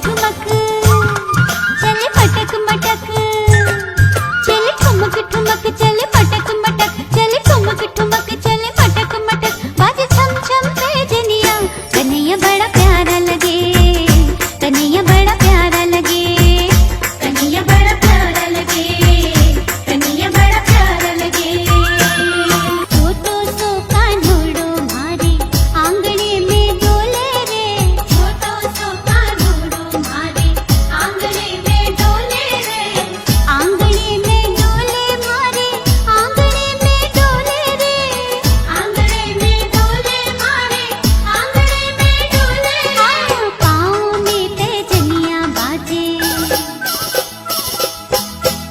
ठुमक चले पटक मटक, चले ठुमक ठुमक चले पटक मटक, चले ठुमक ठुमक चले पटक मटक। बाजे छम छम पैजनिया, कन्हैया बड़ा प्यारा लगे, कन्हैया बड़ा प्यारा लगे, कन्हैया बड़ा प्यारा लगे, कन्हैया बड़ा प्यारा लगे। छोटो सो कान्होड़ो मारे आंगणे में डोले रे, छोटो सो कान्होड़ो मारे आंगणे में डोले रे, आंगणे में डोले मारे आंगणे में डोले रे, आंगणे में डोले मारे आंगणे में डोले रे। पाँव में पैजनिया बाजे,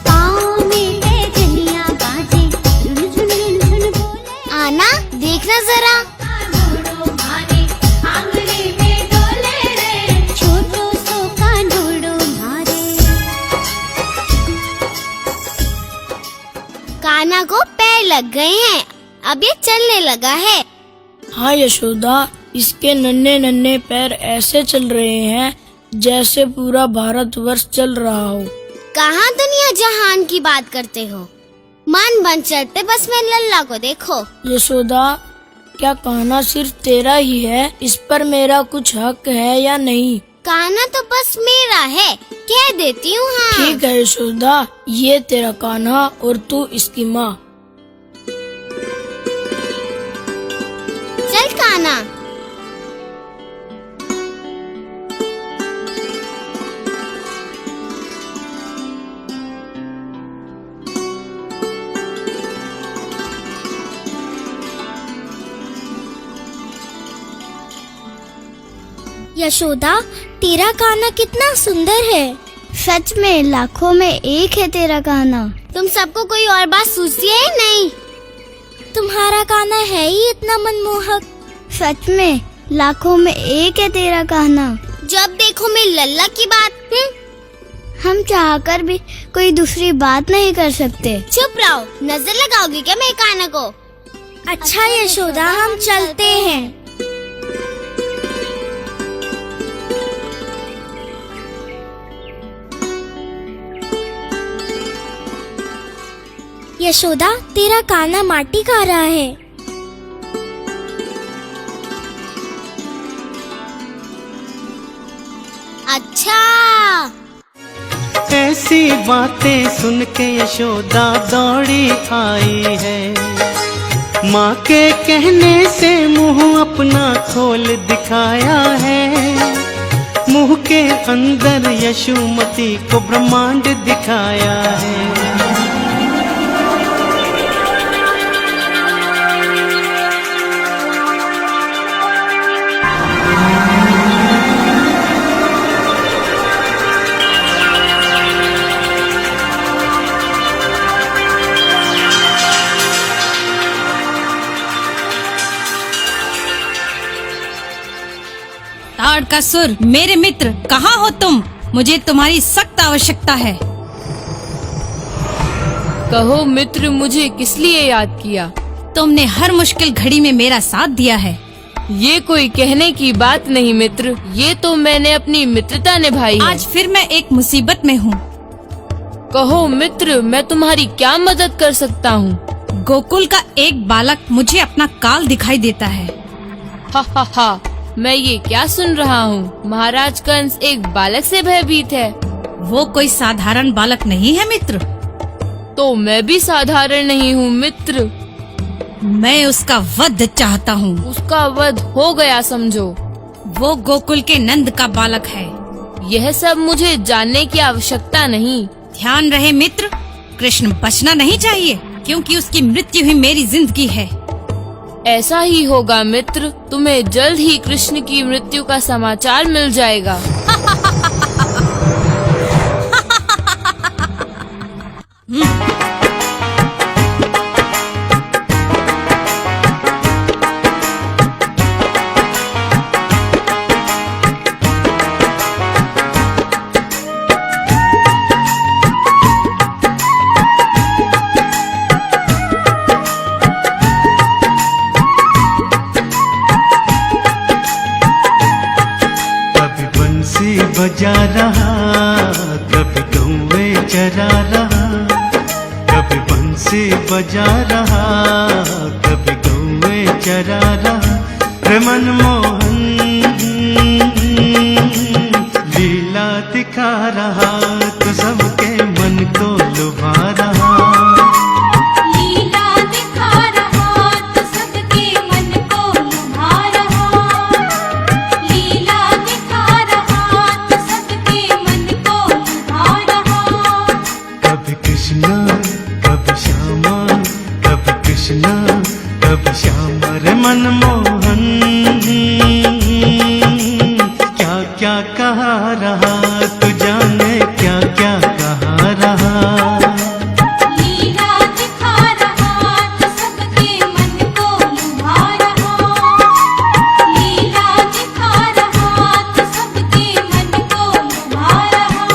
पाँव में पैजनिया बाजे, झुन झुन झुन झुन बोले। आना देखना जरा, कान्होड़ो मारे आंगणे में डोले रे, छोटो सो कान्होड़ो मारे। कान्हा को पैर लग गए हैं, अब ये चलने लगा है। हाँ यशोदा, इसके नन्हे नन्हे पैर ऐसे चल रहे हैं जैसे पूरा भारतवर्ष चल रहा हो। कहाँ दुनिया जहान की बात करते हो, मन बन चलते बस में लल्ला को देखो। यशोदा, क्या कान्हा सिर्फ तेरा ही है? इस पर मेरा कुछ हक है या नहीं? कान्हा तो बस मेरा है, कह देती हूँ। हाँ ठीक है यशोदा, ये तेरा कान्हा और तू इसकी माँ। चल कान्हा। यशोदा, तेरा कान्हा कितना सुंदर है। सच में लाखों में एक है तेरा कान्हा। तुम सबको कोई और बात सूझती है नहीं? तुम्हारा कान्हा है ही इतना मनमोहक। सच में लाखों में एक है तेरा कान्हा। जब देखो मैं लल्ला की बात। हम चाहकर भी कोई दूसरी बात नहीं कर सकते। चुप रहो, नजर लगाओगी क्या मेरे कान्हा को? अच्छा यशोदा, हम चलते हैं। यशोदा, तेरा कान्हा माटी खा रहा है। अच्छा। ऐसी बातें सुन के यशोदा दौड़ी आई है। माँ के कहने से मुंह अपना खोल दिखाया है। मुंह के अंदर यशोमती को ब्रह्मांड दिखाया है। ताड़कासुर, मेरे मित्र, कहाँ हो तुम? मुझे तुम्हारी सख्त आवश्यकता है। कहो मित्र, मुझे किस लिए याद किया? तुमने हर मुश्किल घड़ी में मेरा साथ दिया है। ये कोई कहने की बात नहीं मित्र, ये तो मैंने अपनी मित्रता निभाई है। आज फिर मैं एक मुसीबत में हूँ। कहो मित्र, मैं तुम्हारी क्या मदद कर सकता हूँ? गोकुल का एक बालक मुझे अपना काल दिखाई देता है। हा हा हा, मैं ये क्या सुन रहा हूँ? महाराज कंस एक बालक से भयभीत है। वो कोई साधारण बालक नहीं है मित्र। तो मैं भी साधारण नहीं हूँ मित्र। मैं उसका वध चाहता हूँ। उसका वध हो गया समझो। वो गोकुल के नंद का बालक है। यह सब मुझे जानने की आवश्यकता नहीं। ध्यान रहे मित्र, कृष्ण बचना नहीं चाहिए, क्योंकि उसकी मृत्यु ही मेरी जिंदगी है। ऐसा ही होगा मित्र, तुम्हें जल्द ही कृष्ण की मृत्यु का समाचार मिल जाएगा। बजा रहा, कभी कौवे चरा रहा, कभी बंसी बजा रहा, कभी कौवे चरा रहा। रे मनमोहन लीला दिखा रहा, तो सबके मन को लुभा रहा। लीला दिखा रहा तो सबके मन को लुभा रहा। लीला दिखा रहा तो सबके मन को लुभा रहा। कभी कृष्णा कभी श्यामा, कभी कृष्णा कभी श्यामा। रे मनमोहन क्या क्या कहा रहा, तू जाने क्या क्या कहा रहा। लीला दिखा रहा तो सबके मन को लुभा रहा। लीला दिखा रहा तो सबके मन को लुभा रहा।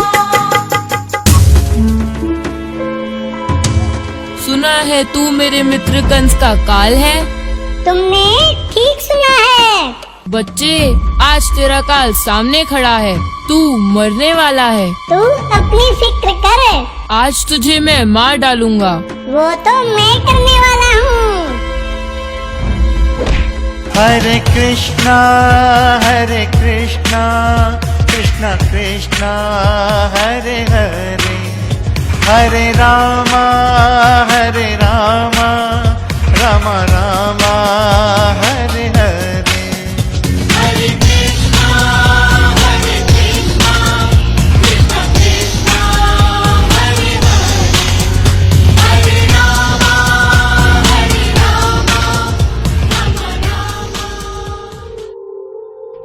सुना है तू मेरे मित्र कंस का काल है। तुमने ठीक सुना है। बच्चे, आज तेरा काल सामने खड़ा है, तू मरने वाला है। तू अपनी फिक्र कर, आज तुझे मैं मार डालूंगा। वो तो मैं करने वाला हूँ। हरे कृष्णा कृष्णा कृष्णा हरे हरे, हरे रामा रामा रामा हरे हरे।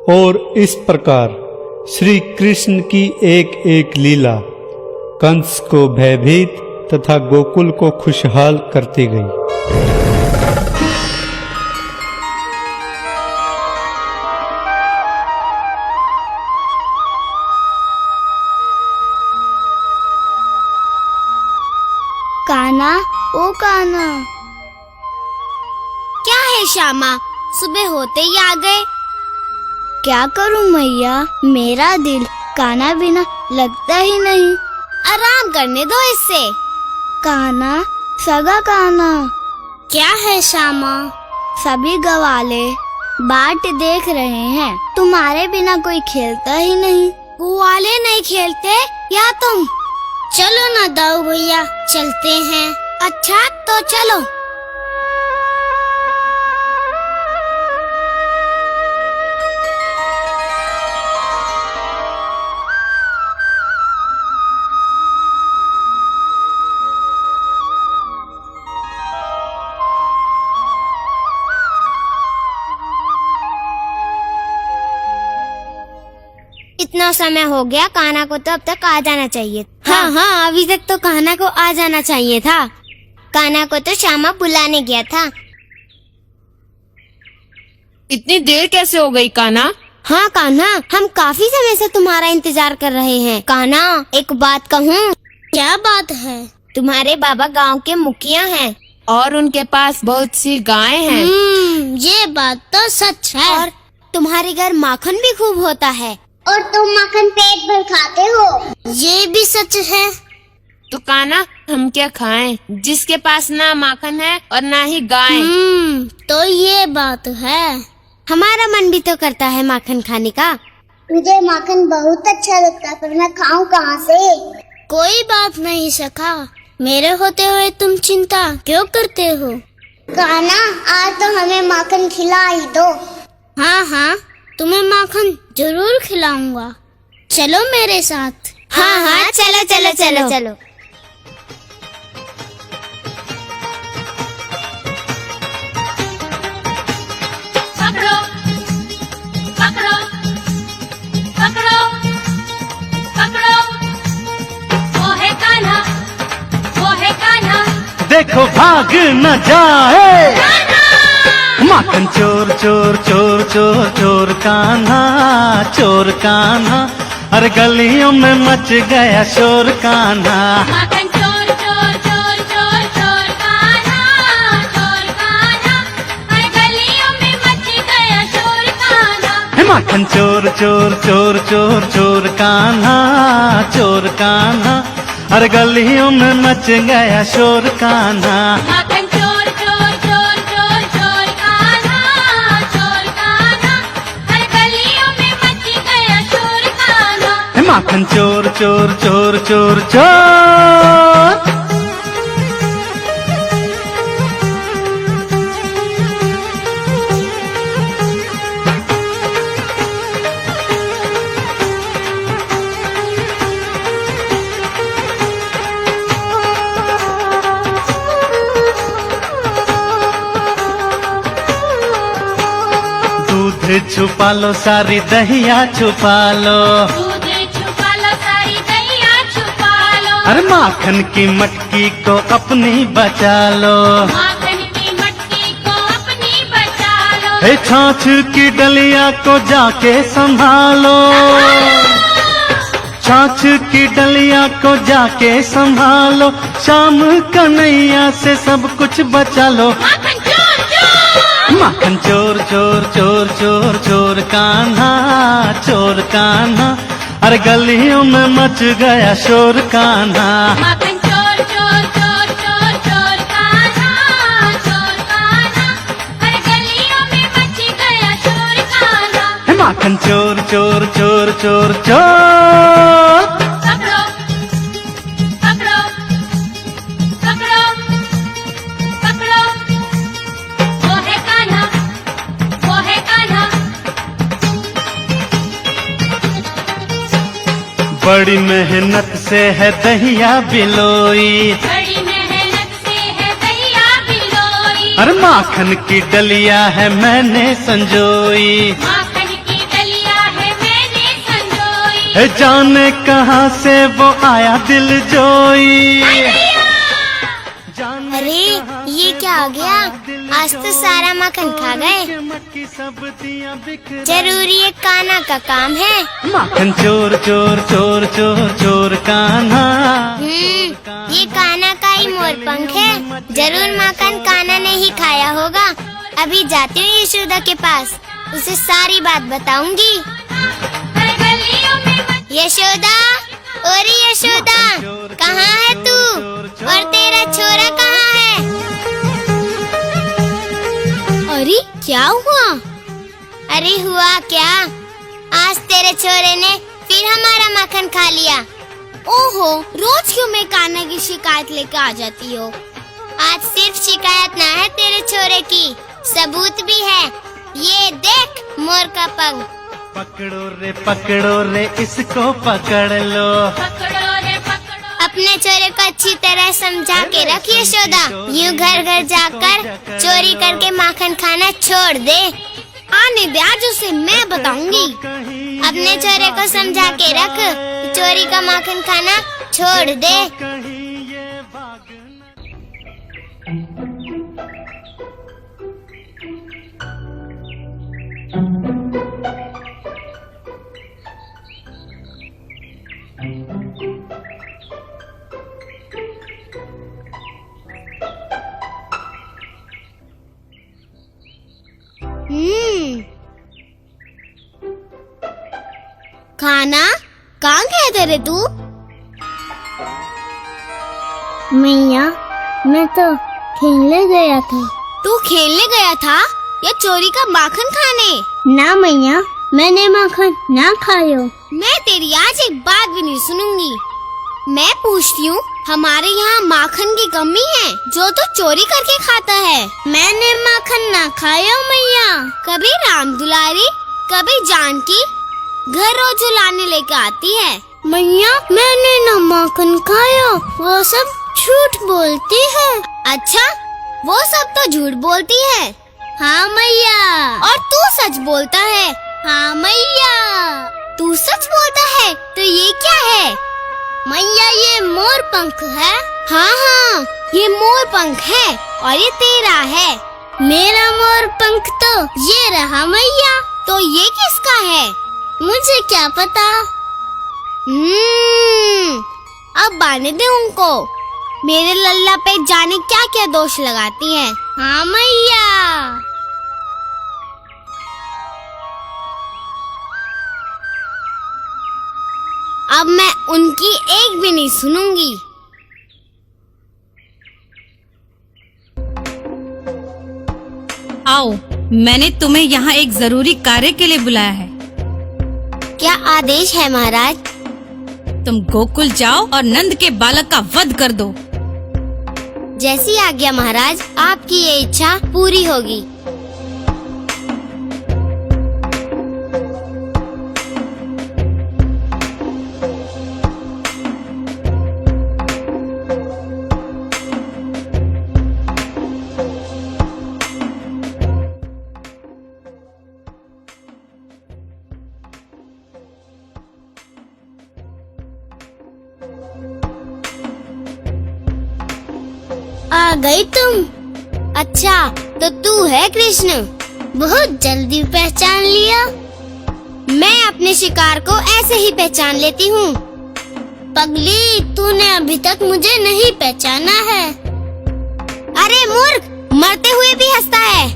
और इस प्रकार श्री कृष्ण की एक एक लीला कंस को भयभीत तथा गोकुल को खुशहाल करती गई। कान्हा, ओ कान्हा। क्या है श्यामा, सुबह होते ही आ गए? क्या करूं मैया, मेरा दिल कान्हा बिना लगता ही नहीं। आराम करने दो इससे। कान्हा, सगा कान्हा। क्या है श्यामा? सभी गवाले बाट देख रहे हैं, तुम्हारे बिना कोई खेलता ही नहीं। ग्वाले नहीं खेलते या तुम? चलो ना दाऊ भैया, चलते हैं। अच्छा तो चलो। इतना समय हो गया, कान्हा को तो अब तक आ जाना चाहिए। हाँ, अभी तक तो कान्हा को आ जाना चाहिए था। कान्हा को तो श्यामा बुलाने गया था। इतनी देर कैसे हो गई कान्हा? हाँ कान्हा, हम काफी समय से तुम्हारा इंतजार कर रहे हैं। कान्हा, एक बात कहूँ? क्या बात है? तुम्हारे बाबा गांव के मुखिया हैं और उनके पास बहुत सी गायें हैं। ये बात तो सच है। और तुम्हारे घर माखन भी खूब होता है। और तुम माखन पेट भर खाते हो। ये भी सच है। तो कान्हा, हम क्या खाएं जिसके पास ना माखन है और ना ही गाय? तो ये बात है। हमारा मन भी तो करता है माखन खाने का। मुझे माखन बहुत अच्छा लगता है, पर मैं खाऊं कहाँ से? कोई बात नहीं सखा, मेरे होते हुए तुम चिंता क्यों करते हो? कान्हा, आज तो हमें माखन खिला ही दो। हाँ, तुम्हें माखन जरूर खिलाऊंगा। चलो मेरे साथ। हाँ, चलो। पकड़ो, पकड़ो, पकड़ो, पकड़ो। वो है कान्हा, वो है कान्हा। देखो भाग न जाए माखन चोर चोर चोर चोर चोर कान्हा, चोर कान्हा। अरे गलियों में मच गया शोर कान्हा। माखन चोर चोर चोर चोर चोर कान्हा, चोर कान्हा। हर गलियों में मच गया शोर कान्हा। माखन चोर चोर चोर चोर चोर कान्हा, चोर कान्हा, हर गलियों में मच गया शोर कान्हा। माखन चोर चोर चोर चोर चोर कान्हा, चोर कान्हा, हर गलियों में मच गया शोर कान्हा। माखन चोर चोर चोर चोर चोर। दूध छुपा लो सारी दहिया छुपा लो, दूध छुपा लो सारी दहिया छुपा लो। अरे माखन की मटकी को अपनी बचा लो, माखन की मटकी को अपनी बचा लो। हे छाछ की डलिया को जाके संभालो, छाछ की डलिया को जाके संभालो, शाम कन्हैया से सब कुछ बचा लो। माखन चोर चोर, माखन चोर चोर चोर चोर चोर कान्हा, चोर कान्हा, हर गलियों में मच गया शोर कान्हा। माखन चोर चोर चोर चोर चोर कान्हा, चोर कान्हा, हर गलियों में मच गया शोर कान्हा। माखन चोर चोर चोर चोर चोर। पकड़ो पकड़ो पकड़ो पकड़ो, वो है कान्हा, वो है कान्हा। बड़ी मेहनत से है दहिया बिलोई, बड़ी मेहनत से है दहिया बिलोई। अरे माखन की डलिया है मैंने संजोई, माखन की डलिया है मैंने संजोई। है जाने कहाँ से वो आया दिल जोई। जाने अरे कहाँ ये से क्या हो वो गया? आया दिल आज तो सारा माखन खा गए। मटकी सब दिया बिखराई। जरूरी ये कान्हा का काम है। माखन चोर चोर चोर चोर चोर कान्हा। ये कान्हा का ही मोर पंख है। जरूर माखन कान्हा ने ही खाया होगा। अभी जाती हूँ यशोदा के पास, उसे सारी बात बताऊंगी। हर गलियों में मच यशोदा, ओरे यशोदा, कहाँ है तू? और तेरा छोरा कहाँ है? अरे क्या हुआ? अरे हुआ क्या? आज तेरे छोरे ने फिर हमारा माखन खा लिया। ओहो, रोज क्यों मैं कान्हा की शिकायत लेकर आ जाती हो? आज सिर्फ शिकायत ना है तेरे छोरे की, सबूत भी है। ये देख मोर का पंख। पकड़ो रे इसको पकड़ लो। पकड़ो रे पकड़ो। अपने चोरे को अच्छी तरह समझा के रख यशोदा। यूँ घर घर जाकर चोरी करके माखन खाना छोड़ दे। आने दे, आज उसे मैं बताऊंगी। अपने चोरे को समझा के रख, चोरी का माखन खाना छोड़ दे। खाना कहाँ गया तेरे तू? मैया, मैं तो खेलने गया था। तू खेलने गया था या चोरी का माखन खाने? ना मैया, मैंने माखन ना खायो। मैं तेरी आज एक बात भी नहीं सुनूंगी। मैं पूछती हूँ, हमारे यहाँ माखन की कमी है जो तू चोरी करके खाता है। मैंने माखन ना खायो मैया। कभी राम दुलारी, कभी जानकी घर रोज लाने लेके आती है। मैया, मैंने ना माखन खाया, वो सब झूठ बोलती है। अच्छा, वो सब तो झूठ बोलती है। हाँ मैया। और तू सच बोलता है। हाँ मैया। तू सच बोलता है तो ये क्या है? मैया, ये मोर पंख है। हाँ हाँ, ये मोर पंख है और ये तेरा है। मेरा मोर पंख तो ये रहा मैया। तो ये किसका है? मुझे क्या पता। अब आने दे उनको। मेरे लल्ला पे जाने क्या क्या दोष लगाती है। हाँ मैया। अब मैं उनकी एक भी नहीं सुनूंगी। आओ, मैंने तुम्हें यहाँ एक जरूरी कार्य के लिए बुलाया है। क्या आदेश है महाराज? तुम गोकुल जाओ और नंद के बालक का वध कर दो। जैसी आज्ञा महाराज, आपकी ये इच्छा पूरी होगी। आ गई तुम? अच्छा, तो तू है कृष्ण। बहुत जल्दी पहचान लिया। मैं अपने शिकार को ऐसे ही पहचान लेती हूँ। पगली, तूने अभी तक मुझे नहीं पहचाना है। अरे मूर्ख, मरते हुए भी हंसता है।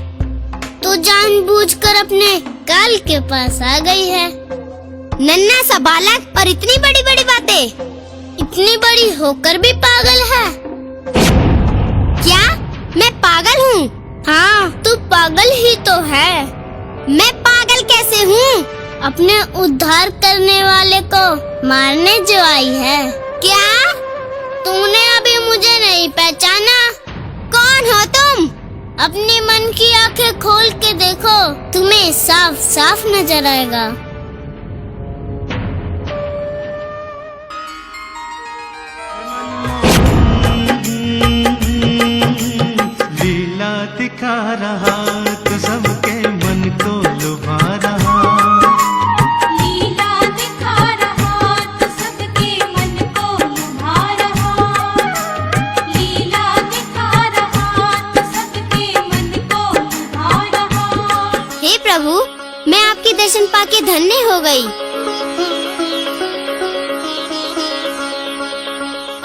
तो जानबूझकर अपने काल के पास आ गई है। नन्हा सा बालक और इतनी बड़ी बड़ी बातें। इतनी बड़ी होकर भी पागल है। क्या मैं पागल हूँ? हाँ, तू पागल ही तो है। मैं पागल कैसे हूँ? अपने उद्धार करने वाले को मारने जो आई है। क्या तूने अभी मुझे नहीं पहचाना? कौन हो तुम? अपने मन की आंखें खोल के देखो, तुम्हें साफ साफ नजर आएगा। लीला दिखा रहा तो सबके मन को लुभा रहा। लीला दिखा रहा तो सबके मन को लुभा रहा। लीला दिखा रहा तो सबके मन को लुभा रहा। हे प्रभु, मैं आपके दर्शन पाके धन्य हो गई।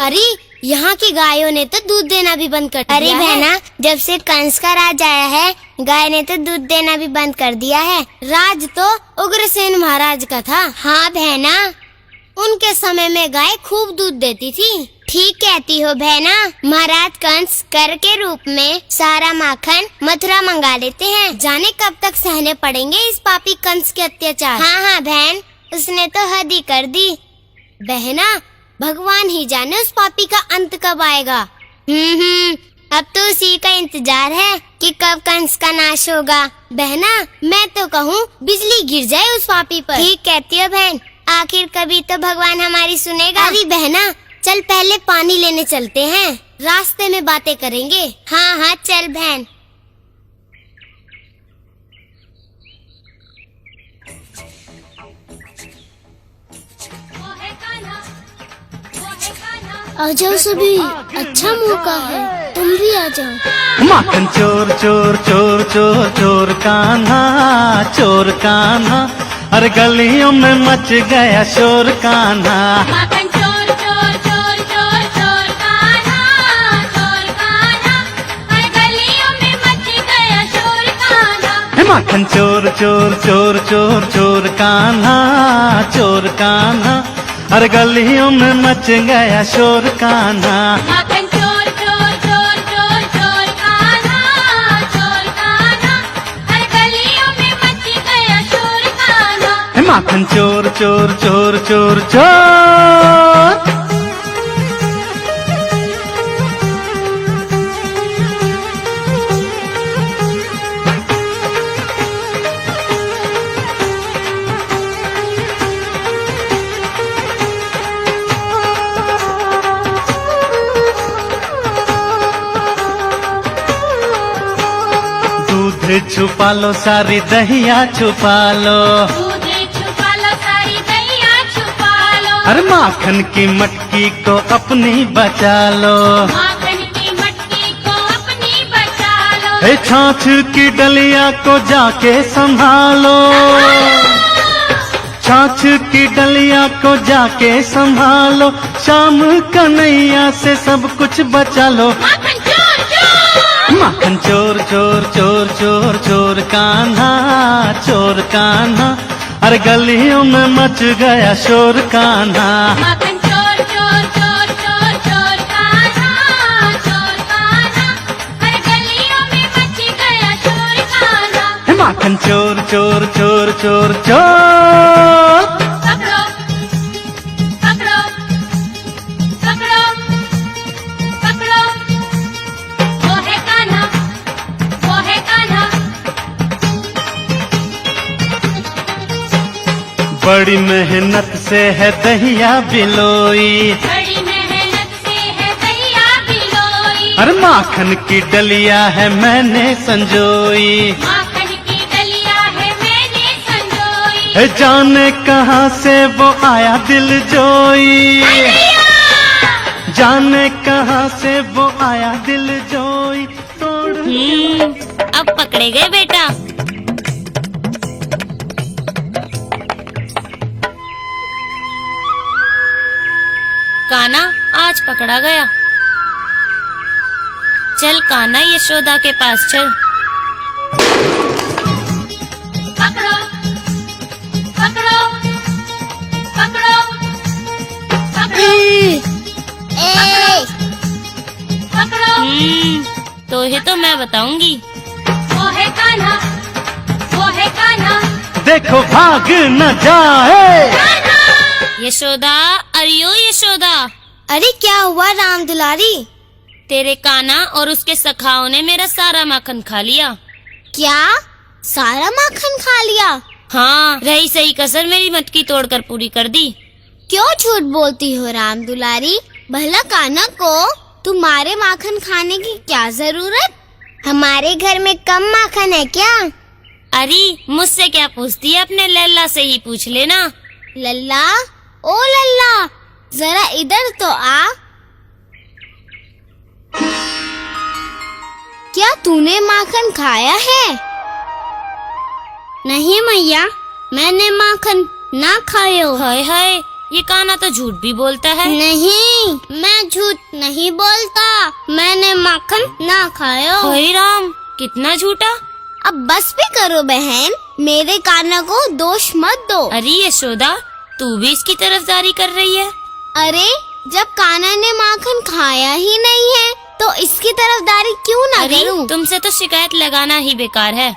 अरे, यहाँ की गायों ने तो दूध देना भी बंद कर दिया है। अरे बहना, जब से कंस का राज आया है, गाय ने तो दूध देना भी बंद कर दिया है। राज तो उग्रसेन महाराज का था। हाँ बहना, उनके समय में गाय खूब दूध देती थी। ठीक कहती हो बहना। महाराज कंस कर के रूप में सारा माखन मथुरा मंगा लेते हैं। जाने कब तक सहने पड़ेंगे इस पापी कंस के अत्याचार। हाँ बहन, उसने तो हद ही कर दी। बहना, भगवान ही जाने उस पापी का अंत कब आएगा। अब तो उसी का इंतजार है कि कब कंस का नाश होगा। बहना, मैं तो कहूँ बिजली गिर जाए उस पापी पर। ठीक कहती हो बहन, आखिर कभी तो भगवान हमारी सुनेगा। अरे बहना, चल पहले पानी लेने चलते हैं, रास्ते में बातें करेंगे। हाँ चल बहन। आ जाओ सभी, अच्छा मौका है, तुम भी आ जाओ। माखन चोर चोर चोर चोर चोर कान्हा, चोर कान्हा, अरे गलियों में मच गया शोर कान्हा। माखन चोर चोर चोर चोर चोर कान्हा, चोर कान्हा, हर गलियों में मच गया शोर कान्हा। माखन चोर चोर चोर चोर चोर कान्हा, चोर कान्हा, हर गलियों में मच गया शोर कान्हा। माखन चोर चोर चोर चोर चोर कान्हा, चोर कान्हा, हर गलियों में मच गया शोर कान्हा। माखन चोर चोर चोर चोर चोर। दूध छुपा लो सारी दहिया छुपा लो, दूध छुपा लो सारी दहिया छुपा लो। अरे माखन की मटकी को अपनी बचा लो, माखन की मटकी को अपनी बचा लो। हे छाछ की डलिया को जाके संभालो, छाछ की डलिया को जाके संभालो। शाम कन्हैया से सब कुछ बचा लो। माखन चोर चोर, माखन चोर चोर चोर चोर चोर कान्हा, चोर कान्हा, अरे गलियों में मच गया शोर कान्हा। माखन चोर चोर चोर चोर चोर कान्हा, चोर कान्हा, हर गलियों में मच गया शोर कान्हा। माखन चोर चोर चोर चोर चोर। पकड़ो पकड़ो पकड़ो पकड़ो, वो है कान्हा, वो है कान्हा। बड़ी मेहनत से है दहिया बिलोई, बड़ी मेहनत से है दहिया बिलोई। अरे माखन की डलिया है मैंने संजोई। माखन की डलिया है मैंने संजोई। है जाने कहाँ से वो आया दिल जोई, जाने कहाँ से वो आया दिल जोई। तोड़ अब पकड़े गए बेटा। कान्हा आज पकड़ा गया। चल कान्हा यशोदा के पास चल। पकड़ो पकड़ो पकड़ो पकड़ो पकड़ो। तो ही तो मैं बताऊंगी। वो है कान्हा, वो है कान्हा। देखो भाग न जाए। यशोदा, अरियो यशोदा। अरे क्या हुआ राम दुलारी? तेरे कान्हा और उसके सखाओं ने मेरा सारा माखन खा लिया। क्या? सारा माखन खा लिया? हाँ, रही सही कसर मेरी मटकी तोड़कर पूरी कर दी। क्यों झूठ बोलती हो राम दुलारी? भला कान्हा को तुम्हारे माखन खाने की क्या जरूरत? हमारे घर में कम माखन है क्या? अरे मुझसे क्या पूछती है, अपने लल्ला से ही पूछ लेना। लल्ला, ओ लल्ला, जरा इधर तो आ। क्या तूने माखन खाया है? नहीं मैया, मैंने माखन ना खायो। हाय हाय, ये कान्हा तो झूठ भी बोलता है। नहीं, मैं झूठ नहीं बोलता, मैंने माखन ना खायो। हाय राम, कितना झूठा। अब बस भी करो बहन, मेरे कान्हा को दोष मत दो। अरे यशोदा, तू भी इसकी तरफदारी कर रही है। अरे जब कान्हा ने माखन खाया ही नहीं है तो इसकी तरफदारी क्यों ना करूं? तुमसे तो शिकायत लगाना ही बेकार है।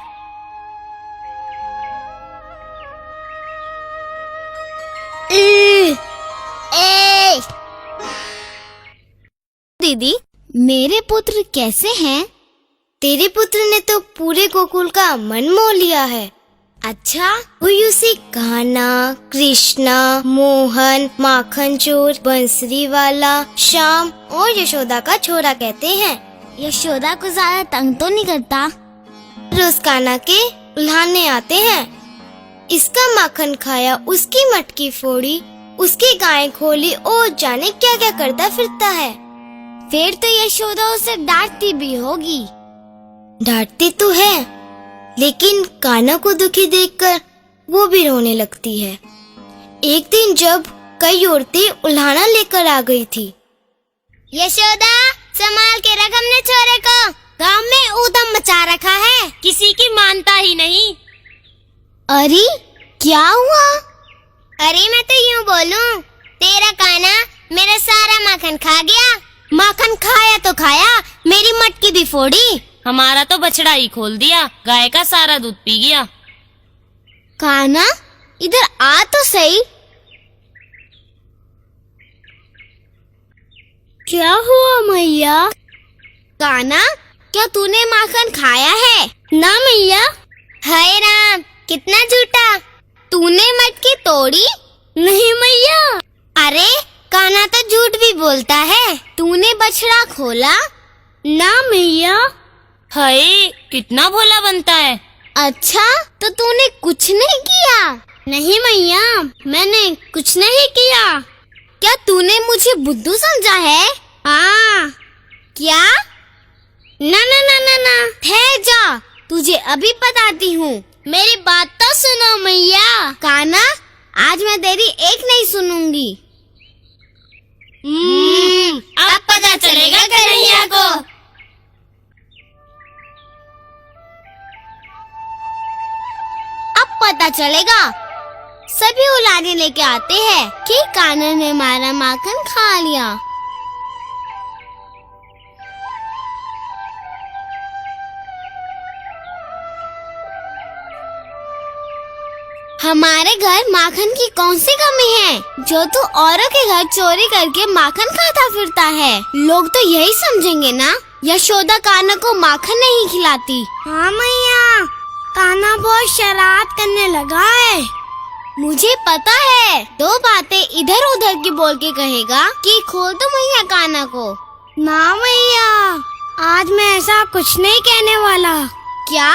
दीदी, मेरे पुत्र कैसे हैं? तेरे पुत्र ने तो पूरे गोकुल का मन मोह लिया है। अच्छा, हुई उसे कान्हा, कृष्णा, मोहन, माखन चोर, बंसरी वाला, श्याम और यशोदा का छोरा कहते हैं। यशोदा को ज्यादा तंग तो नहीं करता? रोज कान्हा के उल्हाने आते हैं। इसका माखन खाया, उसकी मटकी फोड़ी, उसकी गाय खोली और जाने क्या क्या करता फिरता है। फिर तो यशोदा उसे डांटती भी होगी। डांटती तो है, लेकिन कान्हा को दुखी देखकर वो भी रोने लगती है। एक दिन जब कई औरतें उल्हाना लेकर आ गई थी। यशोदा, संभाल के रख हमने छोरे को, गांव में ऊधम मचा रखा है, किसी की मानता ही नहीं। अरे क्या हुआ? अरे मैं तो यूँ बोलूं, तेरा कान्हा मेरा सारा माखन खा गया। माखन खाया तो खाया, मेरी मटकी भी फोड़ी। हमारा तो बछड़ा ही खोल दिया, गाय का सारा दूध पी गया। कान्हा, इधर आ तो सही। क्या हुआ मैया? कान्हा, क्या तूने माखन खाया है? ना मैया। हाय राम, कितना झूठा। तूने मटकी तोड़ी? नहीं मैया। अरे कान्हा तो झूठ भी बोलता है। तूने बछड़ा खोला? ना मैया। हाय, कितना भोला बनता है। अच्छा, तो तूने कुछ नहीं किया? नहीं मैया, मैंने कुछ नहीं किया। क्या तूने मुझे बुद्धू समझा है? हाँ। क्या? ना ना ना ना ना, ठहर जा, तुझे अभी बताती हूँ। मेरी बात तो सुनो मैया। कान्हा, आज मैं तेरी एक नहीं सुनूंगी। अब पता चलेगा कन्हैया को। अब पता चलेगा। सभी औलादे लेके आते हैं कि कान्हा ने हमारा माखन खा लिया। हमारे घर माखन की कौन सी कमी है जो तू औरों के घर चोरी करके माखन खाता फिरता है? लोग तो यही समझेंगे ना यशोदा कान्हा को माखन नहीं खिलाती। हाँ मैया, कान्हा बहुत शरारत करने लगा है। मुझे पता है, दो बातें इधर उधर की बोल के कहेगा कि खोल दो मैया कान्हा को। ना मैया, आज मैं ऐसा कुछ नहीं कहने वाला। क्या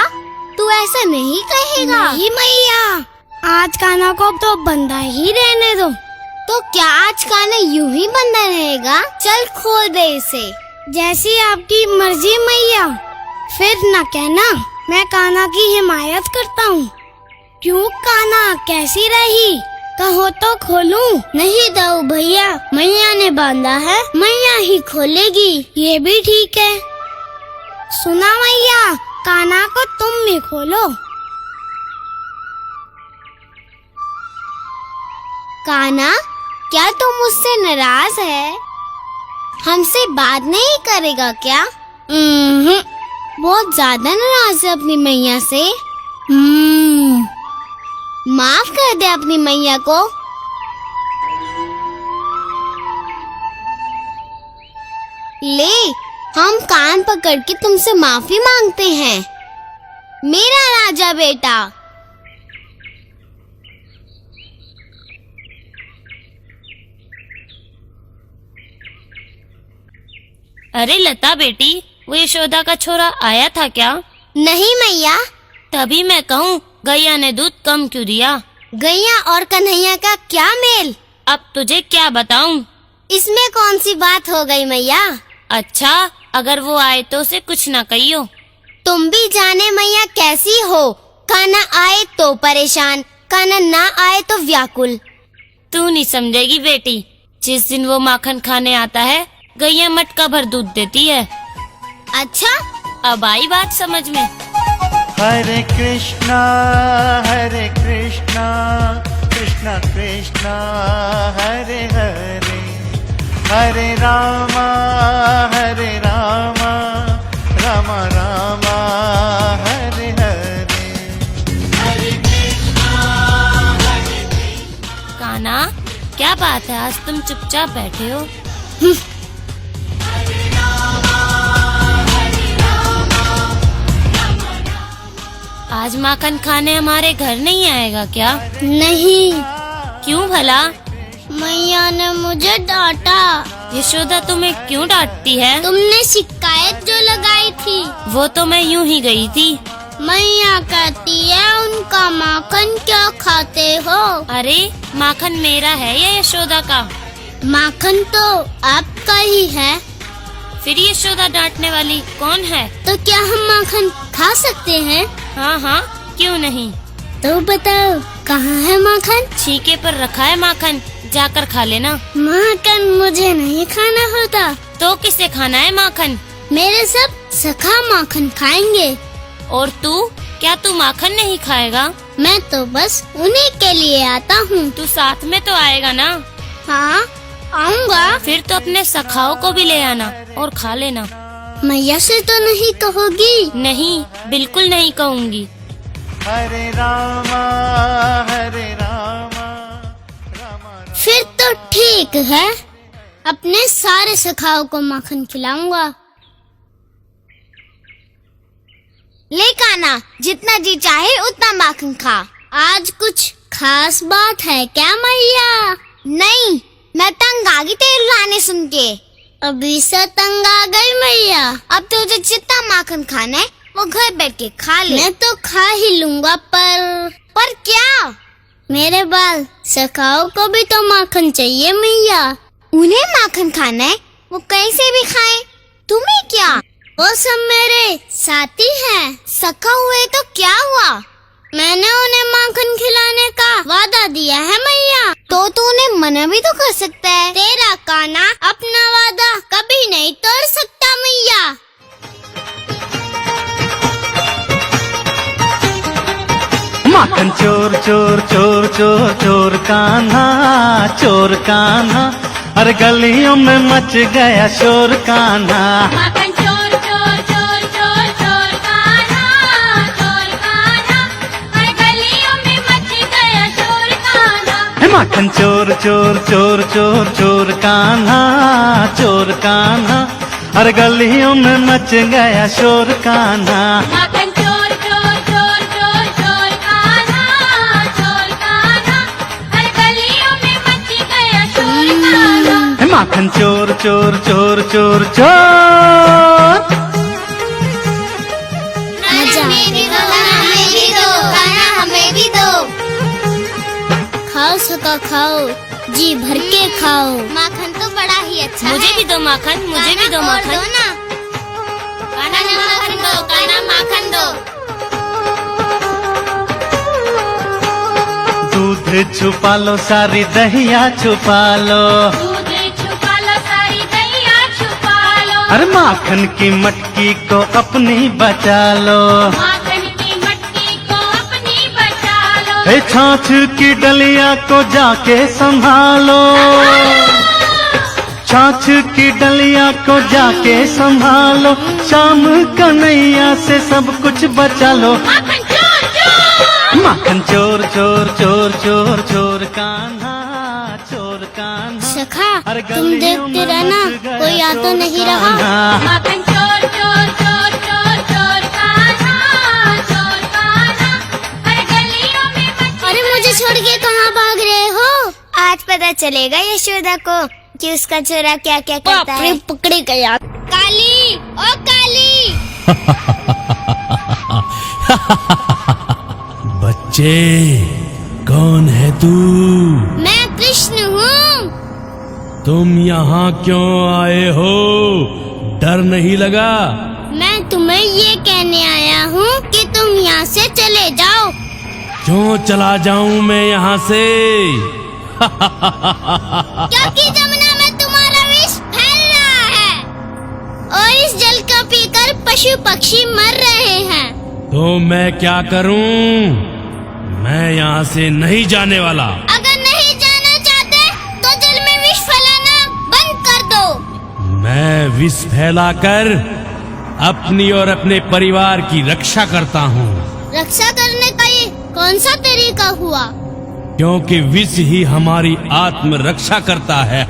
तू ऐसा नहीं कहेगा? नहीं मैया, आज कान्हा को तो बंधा ही रहने दो। तो क्या आज कान्हा यूं ही बंधा रहेगा? चल खोल दे इसे। जैसी आपकी मर्जी मैया। फिर न कहना मैं कान्हा की हिमायत करता हूँ। क्यों कान्हा कैसी रही? कहो तो खोलूं? नहीं दो भैया, मैया ने बांधा है, मैया ही खोलेगी। ये भी ठीक है। सुना मैया, कान्हा को तुम भी खोलो। कान्हा, क्या तुम मुझसे नाराज है? हमसे बात नहीं करेगा क्या? बहुत ज्यादा नाराज है अपनी मैया से। माफ कर दे अपनी मैया को। ले, हम कान पकड़ के तुमसे माफी मांगते हैं, मेरा राजा बेटा। अरे लता बेटी, वो यशोदा का छोरा आया था क्या? नहीं मैया। तभी मैं कहूँ गैया ने दूध कम क्यों दिया? गैया और कन्हैया का क्या मेल? अब तुझे क्या बताऊं? इसमें कौन सी बात हो गई मैया? अच्छा, अगर वो आए तो उसे कुछ न कहियो। तुम भी जाने मैया कैसी हो। कान्हा आए तो परेशान, कान्हा ना आए तो व्याकुल। तू नहीं समझेगी बेटी, जिस दिन वो माखन खाने आता है गैया मटका भर दूध देती है। अच्छा, अब आई बात समझ में। हरे कृष्णा कृष्णा कृष्णा हरे हरे, हरे रामा रामा रामा हरे हरे। कान्हा, क्या बात है, आज तुम चुपचाप बैठे हो? आज माखन खाने हमारे घर नहीं आएगा क्या? नहीं। क्यों भला? मैया ने मुझे डांटा। यशोदा तुम्हें क्यों डांटती है? तुमने शिकायत जो लगाई थी। वो तो मैं यूं ही गई थी। मैया कहती है उनका माखन क्या खाते हो? अरे माखन मेरा है या यशोदा का? माखन तो आपका ही है। फिर यशोदा डांटने वाली कौन है? तो क्या हम माखन खा सकते हैं? हाँ हाँ, क्यों नहीं। तो बताओ, कहाँ है माखन? छीके पर रखा है माखन, जाकर खा लेना। माखन मुझे नहीं खाना होता। तो किसे खाना है माखन? मेरे सब सखा माखन खाएंगे। और तू, क्या तू माखन नहीं खाएगा? मैं तो बस उन्हीं के लिए आता हूँ। तू साथ में तो आएगा ना? हाँ, आऊँगा। फिर तो अपने सखाओं को भी ले आना और खा लेना। मैया से तो नहीं कहोगी? नहीं, बिल्कुल नहीं कहूँगी। हरे रामा फिर तो ठीक है, अपने सारे सखाओं को माखन खिलाऊंगा। ले कान्हा, जितना जी चाहे उतना माखन खा। आज कुछ खास बात है क्या मैया? नहीं, मैं तंग आ गई तेरे लाने सुन के। अभी से तंग आ गई मैया। अब तुझे जितना माखन खाना है वो घर बैठ के खा ले। मैं तो खा ही लूंगा, पर क्या? मेरे बाल सखाओं को भी तो माखन चाहिए मैया। उन्हें माखन खाना है, वो कहीं से भी खाएं। तुम्हें क्या? वो सब मेरे साथी हैं। सखा हुए तो क्या हुआ? मैंने उन्हें माखन खिलाने का वादा दिया है मैया। तो तू उन्हें मना भी तो कर सकता है। तेरा कान्हा अपना वादा कभी नहीं तोड़ सकता मैया। माखन चोर चोर चोर चोर चोर कान्हा, चोर कान्हा, अरे गलियों में मच गया शोर कान्हा। माखन चोर चोर चोर चोर चोर कान्हा, चोर कान्हा, हर गलियों में मच गया शोर कान्हा। माखन चोर चोर चोर चोर चोर कान्हा, चोर कान्हा, अरे गलियों में मच गया शोर कान्हा। माखन चोर चोर चोर चोर चोर कान्हा, चोर कान्हा, हर गलियों में मच गया शोर कान्हा। माखन चोर चोर चोर चोर चोर। हमें भी दो, हमें भी दो, खाना हमें भी दो। खाओ सका खाओ, जी भर के खाओ। माखन तो बड़ा ही अच्छा है। मुझे भी दो माखन, मुझे भी दो माखन। दो ना, काना माखन दो, काना माखन दो। दूध छुपा लो सारी दहिया छुपा लो, दूध छुपा लो सारी दहिया छुपा लो। अरे माखन की मटकी को अपनी बचा लो। माखन की मटकी को अपनी बचा लो। हे छाछ की डलिया को जाके संभालो, छाछ की डलिया को जाके संभालो। शाम कन्हैया से सब कुछ बचा लो। माखन चोर चोर, माखन चोर चोर चोर चोर चोर कान्हा, चोर कान्हा, सखा अरे तुम गलियों देखते में रहना, मच गया कोई आ तो शोर नहीं रहा। कान्हा। माखन चोर चोर चोर चोर चोर कान्हा, चोर कान्हा, हर गलियों में मच। अरे मुझे छोड़ के कहाँ भाग रहे हो? आज पता चलेगा यशोदा को कि उसका छोरा क्या क्या करता है। पकड़े गया। काली, ओ काली। बच्चे, कौन है तू? मैं कृष्ण हूँ। तुम यहाँ क्यों आए हो? डर नहीं लगा? मैं तुम्हें ये कहने आया हूँ कि तुम यहाँ से चले जाओ। क्यों चला जाऊं मैं यहाँ से? क्योंकि जमुना में तुम्हारा विष फैल रहा है और इस जल को पीकर पशु पक्षी मर रहे हैं। तो मैं क्या करूं? मैं यहाँ से नहीं जाने वाला। अगर नहीं जाना चाहते तो जल में विष फैलाना बंद कर दो। मैं विष फैलाकर अपनी और अपने परिवार की रक्षा करता हूँ। रक्षा करने का ये कौन सा तरीका हुआ? क्योंकि विष ही हमारी आत्म रक्षा करता है।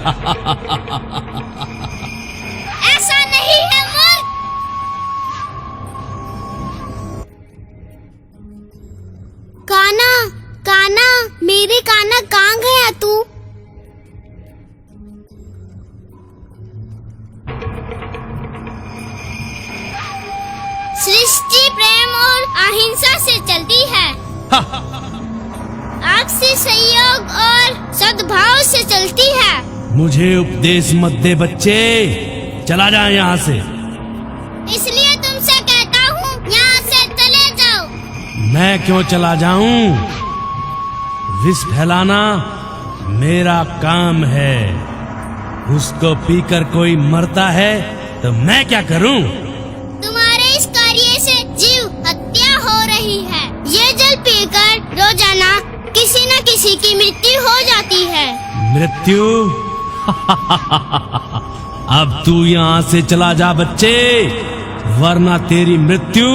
ऐसा नहीं है मूर्ख। काना, काना, मेरे काना कहाँ गया तू? सृष्टि प्रेम और अहिंसा से चलती है। आपसी सहयोग और सद्भाव से चलती है। मुझे उपदेश मत दे बच्चे, चला जा यहाँ से। इसलिए तुमसे कहता हूँ यहाँ से चले जाओ। मैं क्यों चला जाऊं? विष फैलाना मेरा काम है। उसको पीकर कोई मरता है तो मैं क्या करूं? तुम्हारे इस कार्य से जीव हत्या हो रही है। ये जल पीकर रोजाना किसी न किसी की मृत्यु हो जाती है। मृत्यु? अब तू यहाँ से चला जा बच्चे, वरना तेरी मृत्यु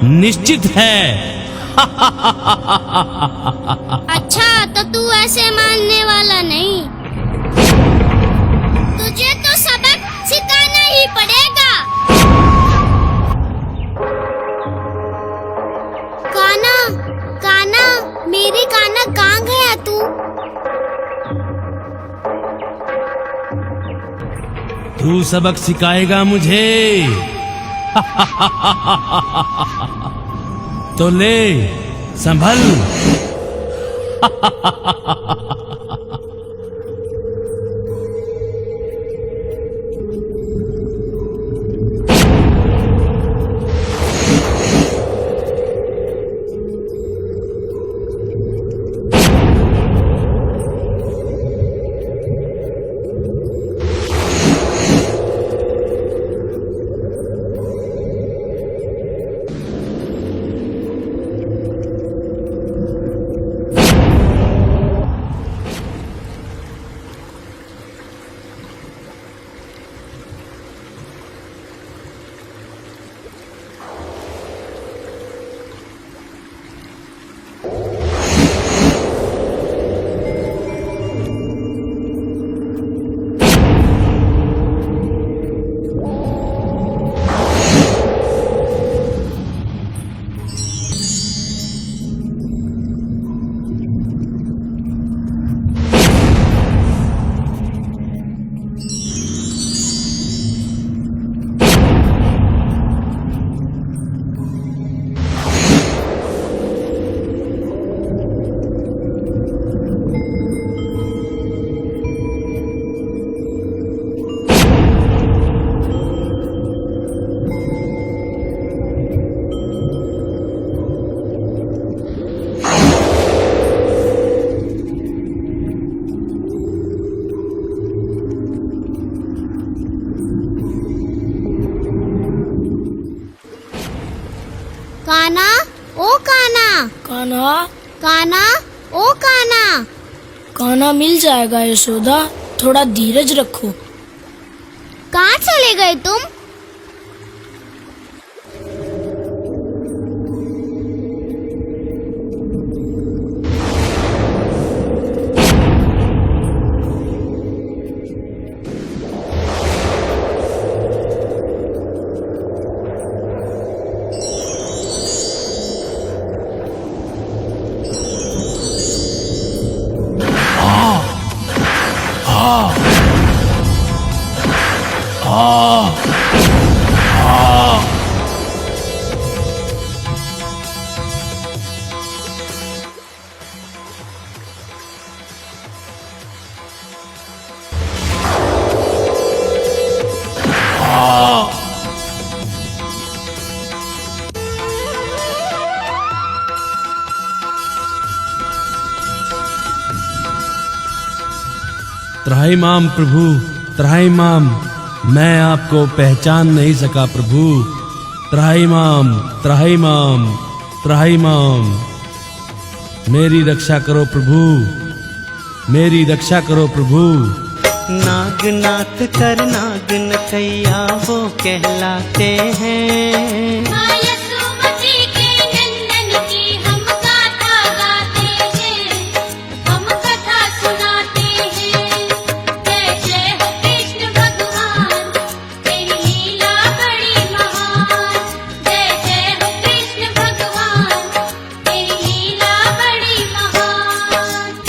निश्चित है। अच्छा, तो तू ऐसे मानने वाला नहीं। तुझे तो सबक सिखाना ही पड़ेगा। काना, काना, मेरी काना कहाँ गया तू? तू सबक सिखाएगा मुझे? तो ले, संभल। कान्हा, काना, ओ काना। कान्हा मिल जाएगा यशोदा, थोड़ा धीरज रखो। कहाँ चले गए तुम? त्राहिमाम प्रभु, त्राहिमाम, मैं आपको पहचान नहीं सका प्रभु। त्राहिमाम, त्राहिमाम, त्राहिमाम, मेरी रक्षा करो प्रभु, मेरी रक्षा करो प्रभु। नागनाथ कर नाग नथैया वो कहलाते हैं। यशोमती के नंदन की हम गाथा गाते हैं, हम कथा सुनाते हैं। जय जय हो कृष्ण भगवान, तेरी लीला बड़ी महान। जय जय हो कृष्ण भगवान, तेरी लीला बड़ी महान।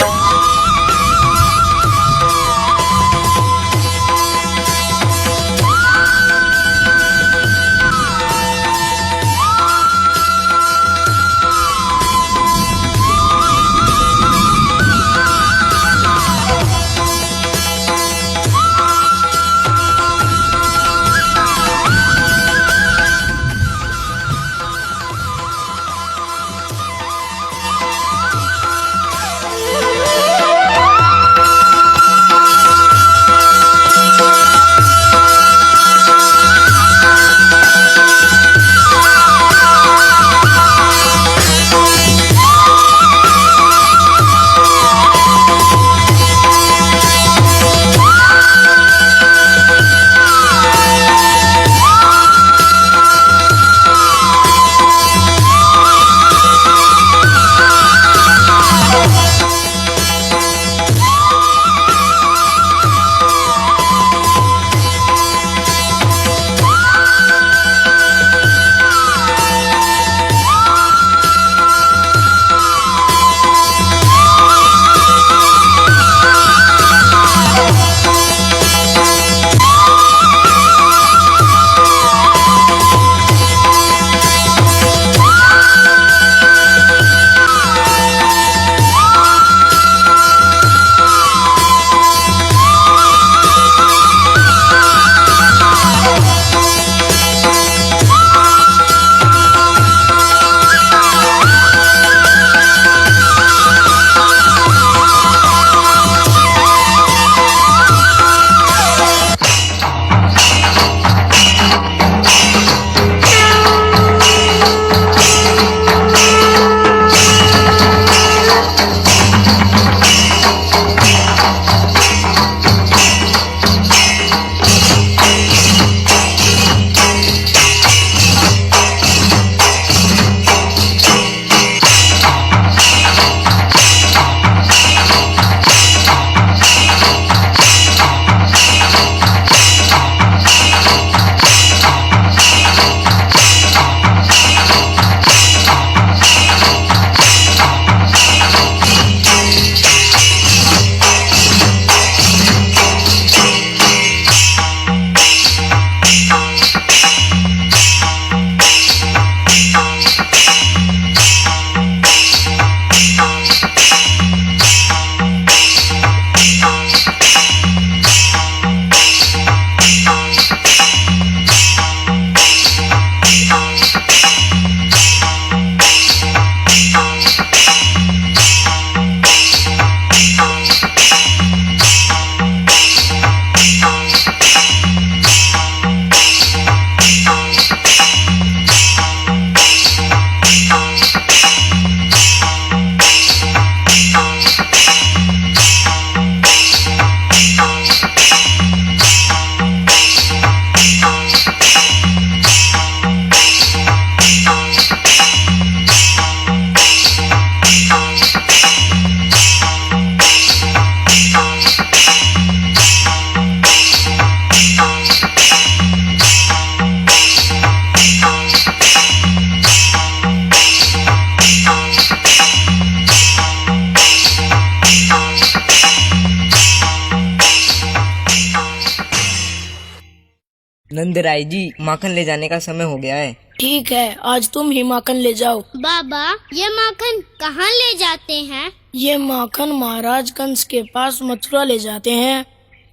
नंदराय जी, माखन ले जाने का समय हो गया है। ठीक है, आज तुम ही माखन ले जाओ। बाबा, ये माखन कहाँ ले जाते हैं? ये माखन महाराज कंस के पास मथुरा ले जाते हैं।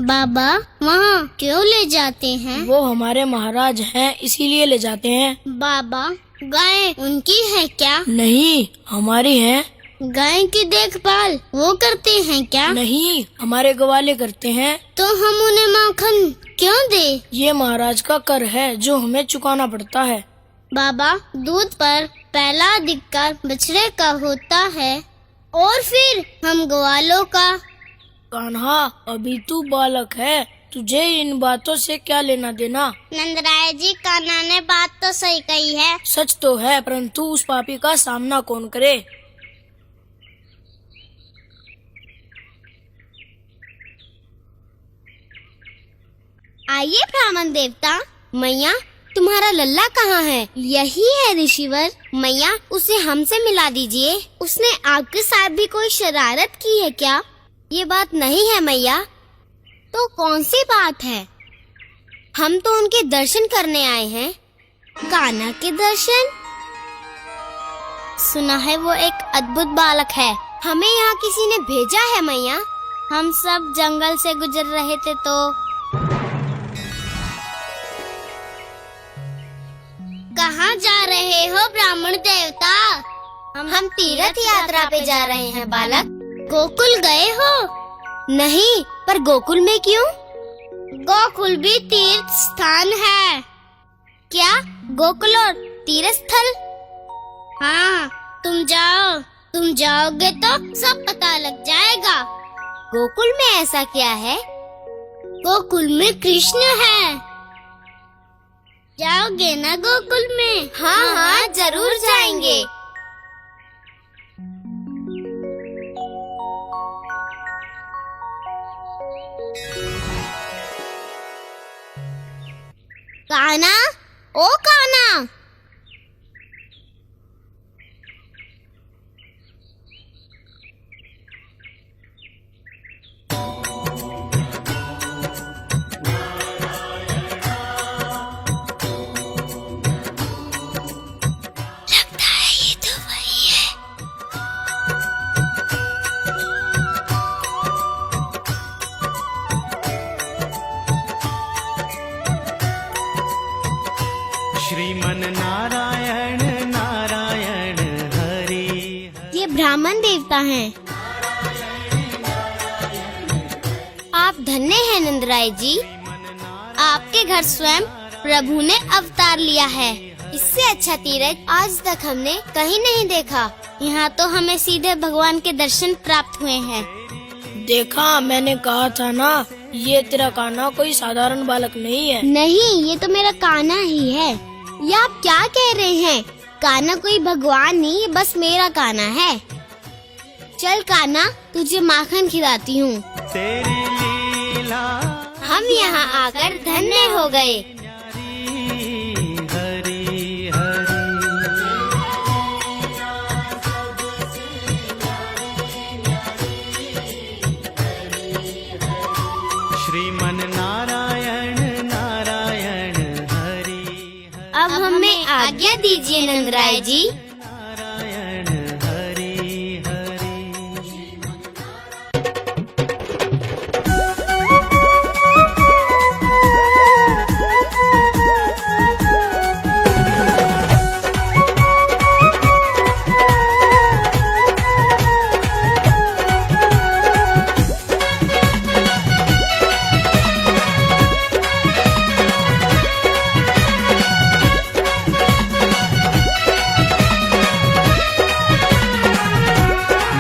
बाबा, वहाँ क्यों ले जाते हैं? वो हमारे महाराज हैं, इसीलिए ले जाते हैं। बाबा, गाय उनकी है क्या? नहीं, हमारी है। गाय की देखभाल वो करते हैं क्या? नहीं, हमारे ग्वाले करते हैं। तो हम उन्हें माखन क्यों दे? ये महाराज का कर है जो हमें चुकाना पड़ता है। बाबा, दूध पर पहला अधिकार बछड़े का होता है और फिर हम ग्वालों का। कान्हा, अभी तू बालक है, तुझे इन बातों से क्या लेना देना। नंदराय जी, कान्हा ने बात तो सही कही है। सच तो है, परंतु उस पापी का सामना कौन करे। आइए ब्राह्मण देवता। मैया, तुम्हारा लल्ला कहाँ है? यही है ऋषिवर। मैया, उसे हमसे मिला दीजिए। उसने आपके साथ भी कोई शरारत की है क्या? ये बात नहीं है मैया। तो कौन सी बात है? हम तो उनके दर्शन करने आए हैं। कान्हा के दर्शन? सुना है वो एक अद्भुत बालक है। हमें यहाँ किसी ने भेजा है मैया। हम सब जंगल से गुजर रहे थे तो कहाँ जा रहे हो ब्राह्मण देवता? हम तीर्थ यात्रा पे जा रहे हैं बालक। गोकुल गए हो? नहीं, पर गोकुल में क्यों? गोकुल भी तीर्थ स्थान है। क्या गोकुल और तीर्थ स्थल? हाँ, तुम जाओगे तो सब पता लग जाएगा। गोकुल में ऐसा क्या है? गोकुल में कृष्ण है। जाओगे ना गोकुल में? हाँ, जरूर जाएंगे। कान्हा, ओ कान्हा, श्रीमन नारायण नारायण हरि। ये ब्राह्मण देवता हैं। आप धन्य हैं नंदराय जी। आपके घर स्वयं प्रभु ने अवतार लिया है। इससे अच्छा तीर्थ आज तक हमने कहीं नहीं देखा। यहाँ तो हमें सीधे भगवान के दर्शन प्राप्त हुए हैं। देखा, मैंने कहा था ना, ये तेरा कान्हा कोई साधारण बालक नहीं है। नहीं, ये तो मेरा कान्हा ही है। ये आप क्या कह रहे हैं? कान्हा कोई भगवान नहीं, बस मेरा कान्हा है। चल कान्हा, तुझे माखन खिलाती हूँ। तेरी लीला हम यहाँ आकर धन्य हो गए। हरि हरि। श्रीमन नारायण नारायण हरि। अब हमें आज्ञा दीजिए नंदराय जी। नारायण हरि हरि।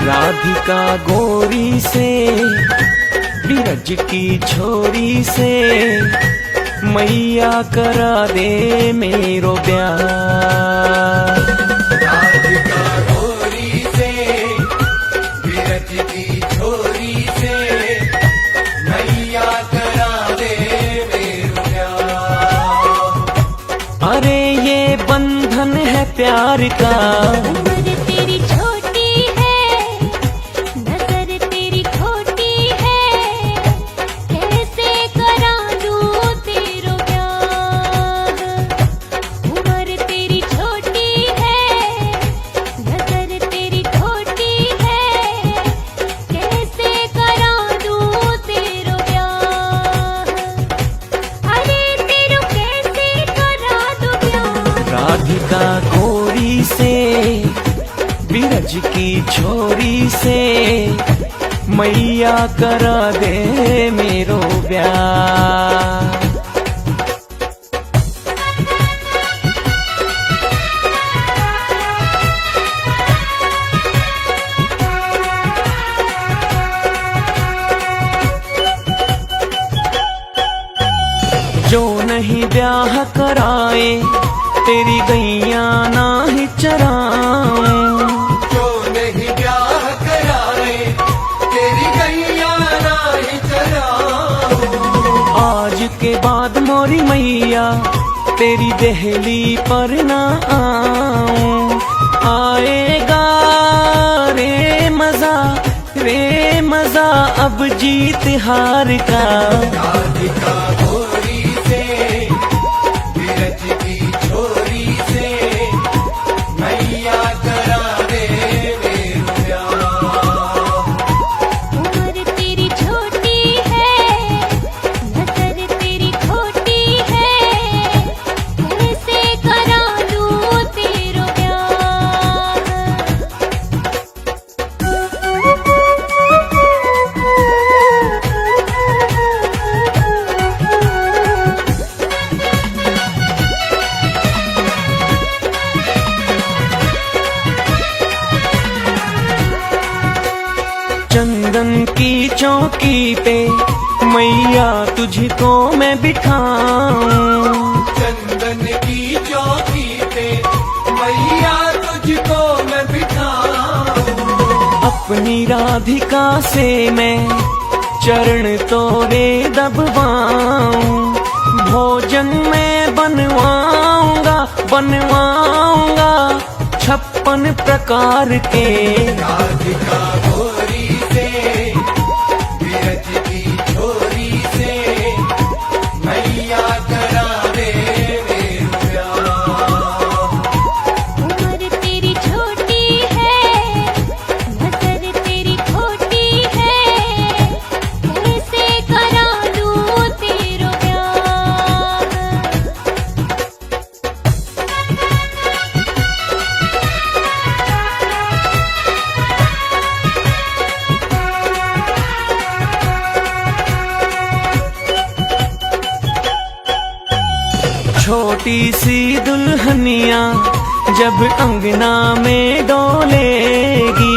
राधिका गोरी से बिरज की छोरी से मैया करा दे मेरो ब्याह। राधिका गोरी से बिरज की छोरी से मैया करा दे मेरो प्यार। अरे ये बंधन है प्यार का। बिरज की छोरी से मैया करा दे मेरो ब्याह। जो नहीं ब्याह कराए तेरी गैया ना ही चराऊं। जो नहीं ब्याह कराए तेरी गैया ना ही चराऊं। आज के बाद मोरी मैया तेरी दहली पर ना आऊं। आएगा रे मजा अब जीत हार का। राधिका गोरी से बिरज की छोरी से मैया करा दे मेरो ब्याह। उम्र तेरी छोटी है, नजर तेरी खोटी है, कैसे करा लूं तेरो चंदन की चौकी पे मैया तुझको मैं बिठाऊं। चंदन की चौकी पे मैया तुझको मैं बिठाऊं। अपनी राधिका से मैं चरण तोरे दबवाऊं। भोजन मैं बनवाऊंगा 56 प्रकार के। राधिका गोरी से बिरज की छोरी से मैया करा दे मेरो ब्याह। उम्र तेरी छोटी है, नजर तेरी खोटी है, कैसे करा लूं तेरो ब्याह। छोटी सी दुल्हनिया जब अंगना में डोलेगी।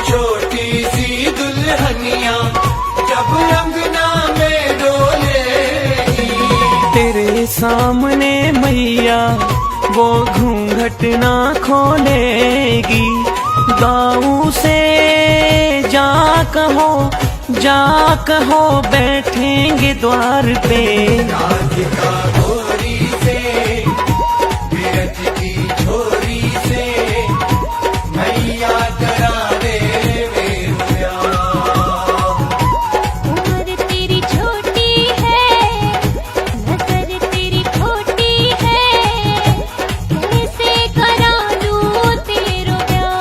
छोटी सी दुल्हनिया जब अंगना में डोलेगी। तेरे सामने मैया वो घूंघट ना खोलेगी। गाँव से जा कहो बैठेंगे द्वार पे। राधिका गोरी से बिरज की छोरी से मैया करा दे मेरो ब्याह। उम्र तेरी छोटी है, नजर तेरी खोटी है, कैसे करा लूं तेरो ब्याह।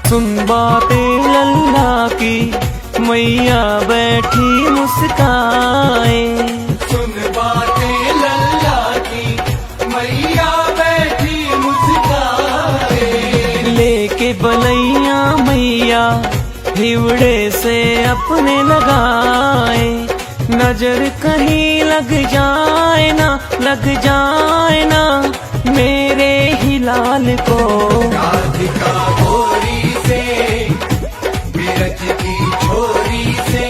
सुन बातें लल्ला की मैया बैठी मुस्काए। सुन बातें लल्ला की मैया बैठी मुस्काए। लेके बलैया मैया हिवड़े से अपने लगाए। नजर कहीं लग जाए ना मेरे ही लाल को। राधिका गोरी से बिरज की छोरी से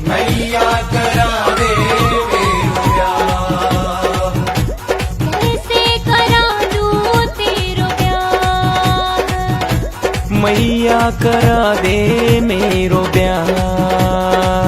मैया करा दे मेरो ब्याह। कैसे करा लूं तेरो ब्याह। मैया करा दे मेरो ब्याह।